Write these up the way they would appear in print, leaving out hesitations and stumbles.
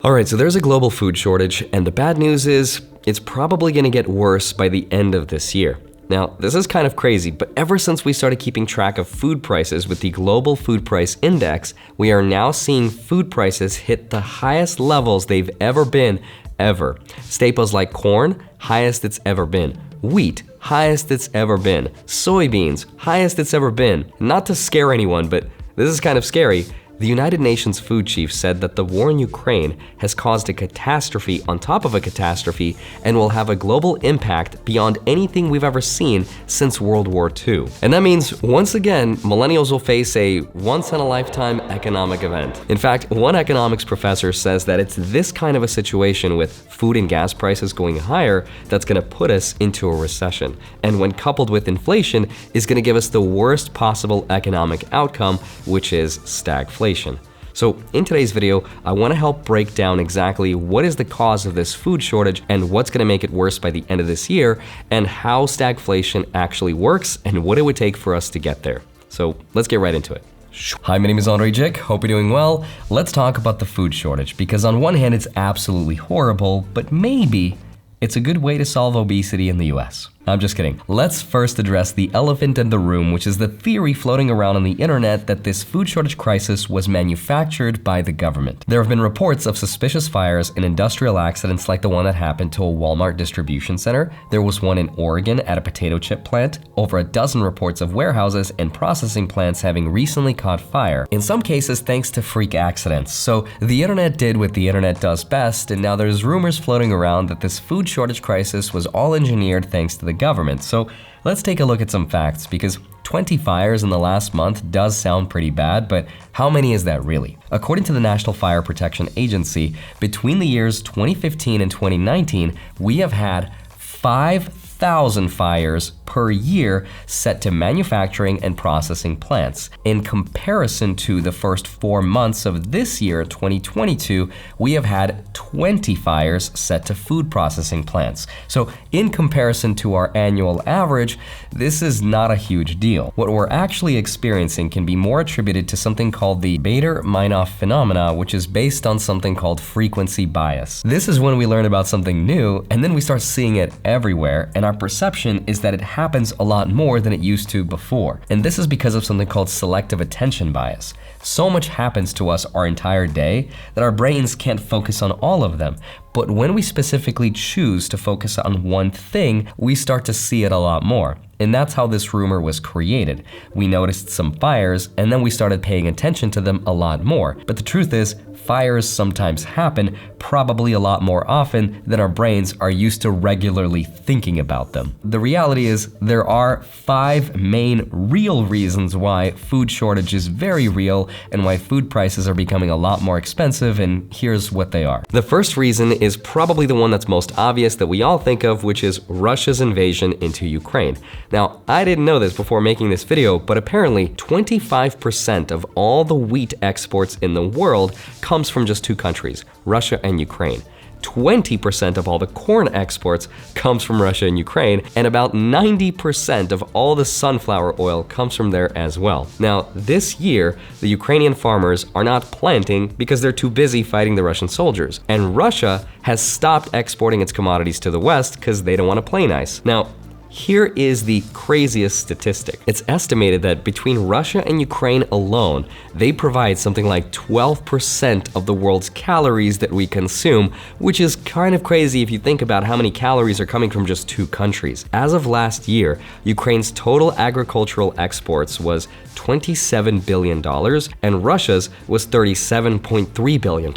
Alright, so there's a global food shortage, and the bad news is it's probably going to get worse by the end of this year. Now, this is kind of crazy, but ever since we started keeping track of food prices with the Global Food Price Index, we are now seeing food prices hit the highest levels they've ever been, ever. Staples like corn, highest it's ever been. Wheat, highest it's ever been. Soybeans, highest it's ever been. Not to scare anyone, but this is kind of scary. The United Nations food chief said that the war in Ukraine has caused a catastrophe on top of a catastrophe and will have a global impact beyond anything we've ever seen since World War II. And that means, once again, millennials will face a once-in-a-lifetime economic event. In fact, one economics professor says that it's this kind of a situation with food and gas prices going higher that's going to put us into a recession. And when coupled with inflation, is going to give us the worst possible economic outcome, which is stagflation. So in today's video, I want to help break down exactly what is the cause of this food shortage and what's going to make it worse by the end of this year, and how stagflation actually works and what it would take for us to get there. So let's get right into it. Hi, my name is Andrei Jikh. Hope you're doing well. Let's talk about the food shortage, because on one hand, it's absolutely horrible, but maybe it's a good way to solve obesity in the US. I'm just kidding. Let's first address the elephant in the room, which is the theory floating around on the internet that this food shortage crisis was manufactured by the government. There have been reports of suspicious fires and industrial accidents like the one that happened to a Walmart distribution center. There was one in Oregon at a potato chip plant. Over a dozen reports of warehouses and processing plants having recently caught fire. In some cases, thanks to freak accidents. So the internet did what the internet does best, and now there's rumors floating around that this food shortage crisis was all engineered thanks to the government. So let's take a look at some facts, because 20 fires in the last month does sound pretty bad, but how many is that really? According to the National Fire Protection Agency, between the years 2015 and 2019, we have had 5,000 fires per year set to manufacturing and processing plants. In comparison to the first 4 months of this year, 2022, we have had 20 fires set to food processing plants. So in comparison to our annual average, this is not a huge deal. What we're actually experiencing can be more attributed to something called the Bader-Meinhof phenomena, which is based on something called frequency bias. This is when we learn about something new and then we start seeing it everywhere, and our perception is that it happens a lot more than it used to before. And this is because of something called selective attention bias. So much happens to us our entire day that our brains can't focus on all of them. But when we specifically choose to focus on one thing, we start to see it a lot more. And that's how this rumor was created. We noticed some fires, and then we started paying attention to them a lot more. But the truth is, fires sometimes happen, probably a lot more often than our brains are used to regularly thinking about them. The reality is, there are 5 main real reasons why food shortage is very real and why food prices are becoming a lot more expensive, and here's what they are. The first reason is probably the one that's most obvious that we all think of, which is Russia's invasion into Ukraine. Now, I didn't know this before making this video, but apparently 25% of all the wheat exports in the world comes from just 2 countries, Russia and Ukraine. 20% of all the corn exports comes from Russia and Ukraine, and about 90% of all the sunflower oil comes from there as well. Now, this year, the Ukrainian farmers are not planting because they're too busy fighting the Russian soldiers, and Russia has stopped exporting its commodities to the West because they don't want to play nice. Now, here is the craziest statistic. It's estimated that between Russia and Ukraine alone, they provide something like 12% of the world's calories that we consume, which is kind of crazy if you think about how many calories are coming from just 2 countries. As of last year, Ukraine's total agricultural exports was $27 billion, and Russia's was $37.3 billion.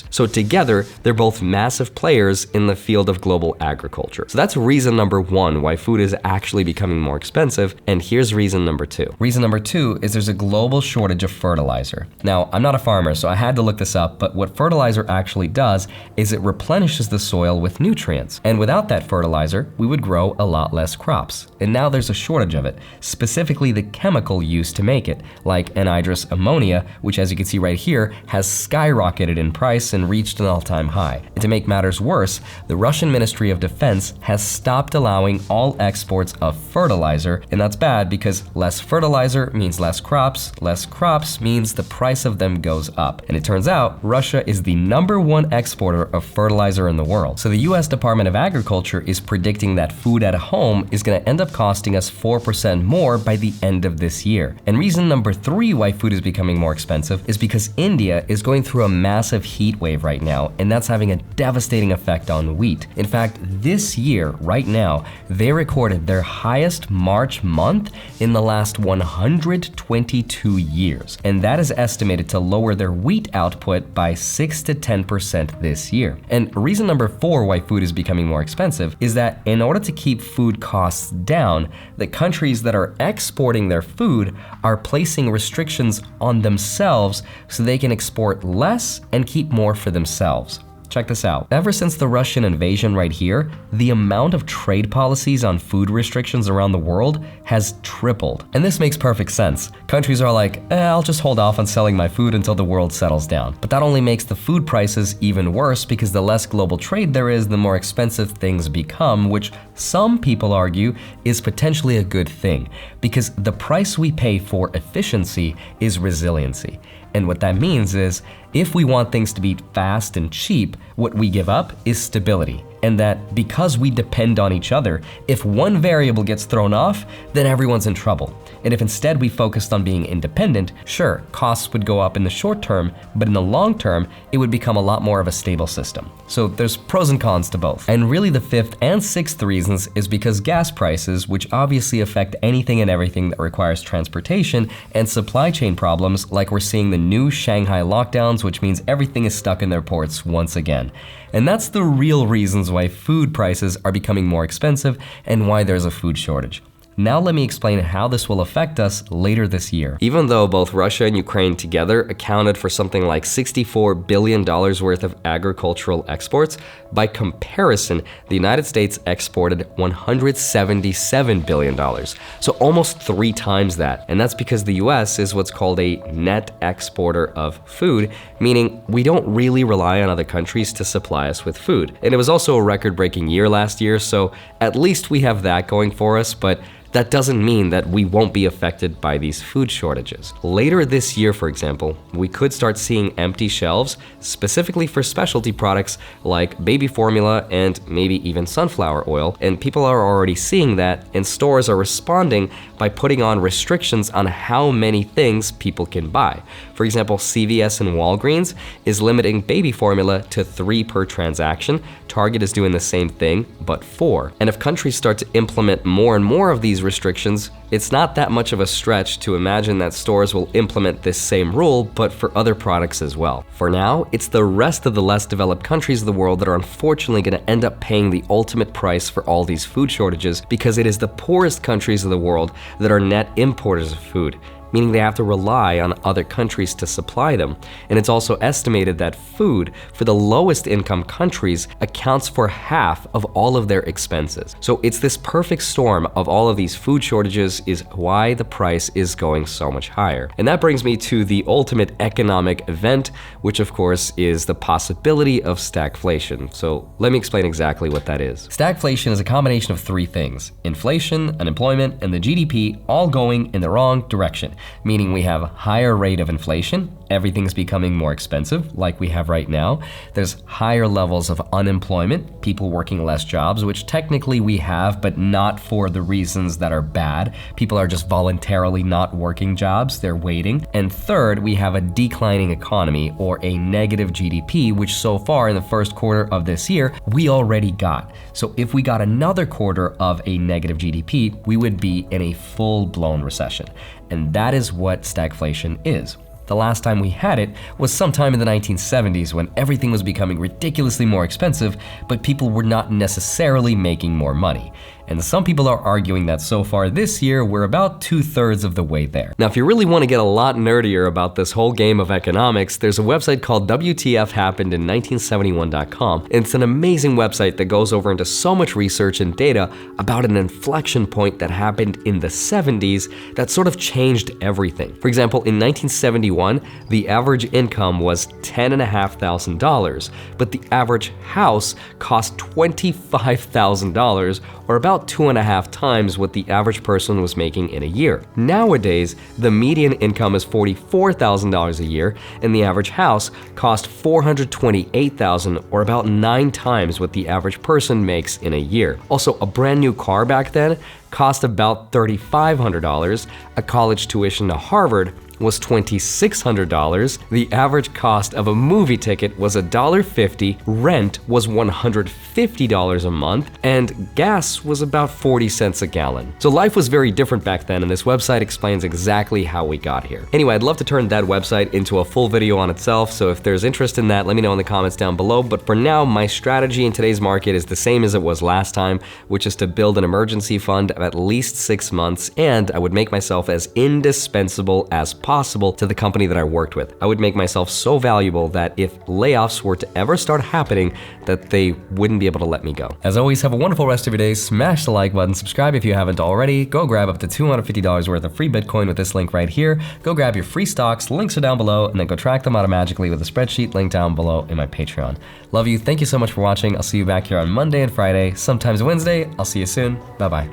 So together, they're both massive players in the field of global agriculture. So that's reason number 1 why food is actually becoming more expensive, and here's reason number 2. Reason number 2 is there's a global shortage of fertilizer. Now, I'm not a farmer, so I had to look this up, but what fertilizer actually does is it replenishes the soil with nutrients. And without that fertilizer, we would grow a lot less crops. And now there's a shortage of it, specifically the chemical used to make it, like anhydrous ammonia, which, as you can see right here, has skyrocketed in price and reached an all-time high. And to make matters worse, the Russian Ministry of Defense has stopped allowing all exports exports of fertilizer, and that's bad because less fertilizer means less crops means the price of them goes up. And it turns out Russia is the #1 exporter of fertilizer in the world. So the US Department of Agriculture is predicting that food at home is going to end up costing us 4% more by the end of this year. And reason number 3 why food is becoming more expensive is because India is going through a massive heat wave right now, and that's having a devastating effect on wheat. In fact, this year, right now, they recorded their highest March month in the last 122 years. And that is estimated to lower their wheat output by 6 to 10% this year. And reason number 4 why food is becoming more expensive is that in order to keep food costs down, the countries that are exporting their food are placing restrictions on themselves so they can export less and keep more for themselves. Check this out. Ever since the Russian invasion right here, the amount of trade policies on food restrictions around the world has tripled. And this makes perfect sense. Countries are like, I'll just hold off on selling my food until the world settles down. But that only makes the food prices even worse because the less global trade there is, the more expensive things become, which some people argue is potentially a good thing because the price we pay for efficiency is resiliency. And what that means is, if we want things to be fast and cheap, what we give up is stability. And that because we depend on each other, if one variable gets thrown off, then everyone's in trouble. And if instead we focused on being independent, sure, costs would go up in the short term, but in the long term, it would become a lot more of a stable system. So there's pros and cons to both. And really the 5th and 6th reasons is because gas prices, which obviously affect anything and everything that requires transportation, and supply chain problems like we're seeing the new Shanghai lockdowns, which means everything is stuck in their ports once again. And that's the real reasons why food prices are becoming more expensive and why there's a food shortage. Now let me explain how this will affect us later this year. Even though both Russia and Ukraine together accounted for something like $64 billion worth of agricultural exports, by comparison, the United States exported $177 billion. So almost 3 times that. And that's because the US is what's called a net exporter of food, meaning we don't really rely on other countries to supply us with food. And it was also a record-breaking year last year, so at least we have that going for us, but that doesn't mean that we won't be affected by these food shortages. Later this year, for example, we could start seeing empty shelves, specifically for specialty products like baby formula and maybe even sunflower oil. And people are already seeing that, and stores are responding by putting on restrictions on how many things people can buy. For example, CVS and Walgreens is limiting baby formula to 3 per transaction. Target is doing the same thing, but 4. And if countries start to implement more and more of these restrictions, it's not that much of a stretch to imagine that stores will implement this same rule, but for other products as well. For now, it's the rest of the less developed countries of the world that are unfortunately going to end up paying the ultimate price for all these food shortages, because it is the poorest countries of the world that are net importers of food, meaning they have to rely on other countries to supply them. And it's also estimated that food for the lowest income countries accounts for half of all of their expenses. So it's this perfect storm of all of these food shortages is why the price is going so much higher. And that brings me to the ultimate economic event, which of course is the possibility of stagflation. So let me explain exactly what that is. Stagflation is a combination of 3 things: inflation, unemployment, and the GDP all going in the wrong direction. Meaning we have a higher rate of inflation, everything's becoming more expensive, like we have right now. There's higher levels of unemployment, people working less jobs, which technically we have, but not for the reasons that are bad. People are just voluntarily not working jobs, they're waiting. And third, we have a declining economy, or a negative GDP, which so far in the first quarter of this year, we already got. So if we got another quarter of a negative GDP, we would be in a full-blown recession. And that is what stagflation is. The last time we had it was sometime in the 1970s when everything was becoming ridiculously more expensive, but people were not necessarily making more money. And some people are arguing that so far this year, we're about 2/3 of the way there. Now, if you really want to get a lot nerdier about this whole game of economics, there's a website called WTF Happened In 1971.com. And it's an amazing website that goes over into so much research and data about an inflection point that happened in the 70s that sort of changed everything. For example, in 1971, the average income was $10,500, but the average house cost $25,000, or about about 2.5 times what the average person was making in a year. Nowadays, the median income is $44,000 a year, and the average house cost $428,000, or about 9 times what the average person makes in a year. Also, a brand new car back then cost about $3,500. A college tuition to Harvard was $2,600. The average cost of a movie ticket was $1.50, rent was $150 a month, and gas was about 40 cents a gallon. So life was very different back then, and this website explains exactly how we got here. Anyway, I'd love to turn that website into a full video on itself, so if there's interest in that, let me know in the comments down below. But for now, my strategy in today's market is the same as it was last time, which is to build an emergency fund of at least 6 months, and I would make myself as indispensable as possible to the company that I worked with. I would make myself so valuable that if layoffs were to ever start happening, that they wouldn't be able to let me go. As always, have a wonderful rest of your day. Smash the like button, subscribe if you haven't already. Go grab up to $250 worth of free Bitcoin with this link right here. Go grab your free stocks, links are down below, and then go track them automatically with a spreadsheet link down below in my Patreon. Love you, thank you so much for watching. I'll see you back here on Monday and Friday, sometimes Wednesday. I'll see you soon. Bye-bye.